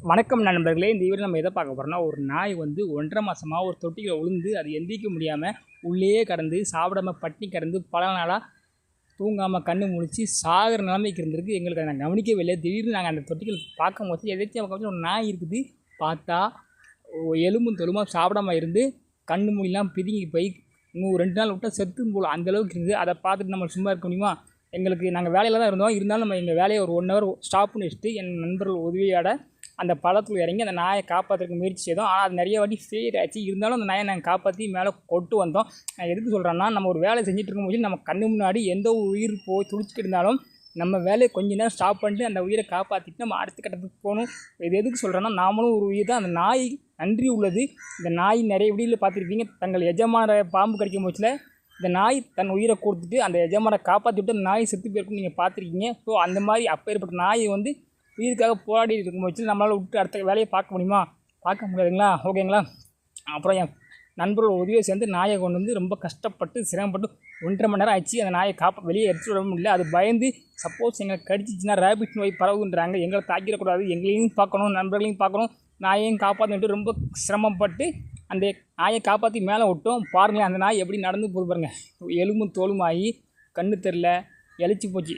வணக்கம் நண்பர்களே. இந்த வீடியோ நம்ம எதை பார்க்க போகிறோம்னா, ஒரு நாய் வந்து 1.5 மாதமாக ஒரு தொட்டியில் விழுந்து அது எந்திரிக்க முடியாமல் உள்ளேயே கடந்து சாப்பிடாம பட்டினி கிடந்து பல நாளாக தூங்காமல் கண்ணு முழிச்சு சாகிற நிலைமைக்கு இருந்திருக்கு. எங்களுக்கு அதை கவனிக்கவே இல்லை. திடீர்னு நாங்கள் அந்த தொட்டிகள் பார்க்கும்போது எதாச்சும் பார்க்கும்போது ஒரு நாய் இருக்குது. பார்த்தா எலும்பும் தொலுமாக சாப்பிடாம இருந்து கண்ணு மொழிலாம் பிதுங்கி போய் இன்னும் 2 நாள் விட்டால் செத்தும் போல் அந்தளவுக்கு இருந்தது. அதை பார்த்துட்டு நம்ம சும்மா இருக்க முடியுமா? எங்களுக்கு நாங்கள் வேலையில் தான் இருந்தோம். இருந்தாலும் நம்ம எங்கள் வேலையை ஒரு 1 ஹவர் ஸ்டாப் பண்ணி வச்சுட்டு என் நண்பர்கள் உதவியோட அந்த பழத்தில் இறங்கி அந்த நாயை காப்பாற்றுறதுக்கு முயற்சி செய்தோம். ஆனால் அது நிறைய வாட்டி ஃபெயிலியர் ஆச்சு. இருந்தாலும் அந்த நாயை நாங்கள் காப்பாற்றி மேலே கொண்டு வந்தோம். நான் எதுக்கு சொல்கிறேன்னா, நம்ம ஒரு வேலை செஞ்சுட்டு இருக்கும்போது நம்ம கண்ணு முன்னாடி எந்த ஒரு உயிர் போய் துடிச்சிட்டு இருந்தாலும் நம்ம வேலையை கொஞ்ச நேரம் ஸ்டாப் பண்ணிட்டு அந்த உயிரை காப்பாற்றிட்டு நம்ம அடுத்த கட்டத்துக்கு போகணும். இது எதுக்கு சொல்கிறேன்னா, நாமளும் ஒரு உயிர் தான். அந்த நாய் நன்றி உள்ளது. இந்த நாய் நிறைய வீடியோவில் பார்த்துருப்பீங்க. தங்கள் எஜமான பாம்பு கடிக்கும் போச்சில் இந்த நாய் தன் உயிரை கொடுத்துட்டு அந்த எஜமானை காப்பாற்றி விட்டு அந்த நாய் செத்து போயிருக்குன்னு நீங்கள் பார்த்துருக்கீங்க. ஸோ அந்த மாதிரி அப்பேற்பட்ட நாயை வந்து உயிருக்காக போராடி இருக்கும்போது நம்மளால் விட்டு அடுத்த வேலையை பார்க்க முடியுமா? பார்க்க முடியாதுங்களா? ஓகேங்களா? அப்புறம் என் நண்பர்கள் உதவியை சேர்ந்து நாயை கொண்டு வந்து ரொம்ப கஷ்டப்பட்டு சிரமப்பட்டு 1.5 மணி நேரம் ஆச்சு. அந்த நாயை வெளியே எடுத்துட்டு விட முடியல. அது பயந்து சப்போஸ் எங்களை கடிச்சிச்சுன்னா ரேபிட் நோய் பரவுன்றாங்க. எங்களை தாக்கிடக்கூடாது, எங்களையும் பார்க்கணும், நண்பர்களையும் பார்க்கணும், நாயையும் காப்பாற்றிட்டு ரொம்ப சிரமப்பட்டு அந்த நாயை காப்பாற்றி மேலே விட்டோம். பாருங்களேன் அந்த நாய் எப்படி நடந்து போது பாருங்கள். எலும்பும் தோலுமாகி கண்ணு தெரில, இழைச்சி போச்சு.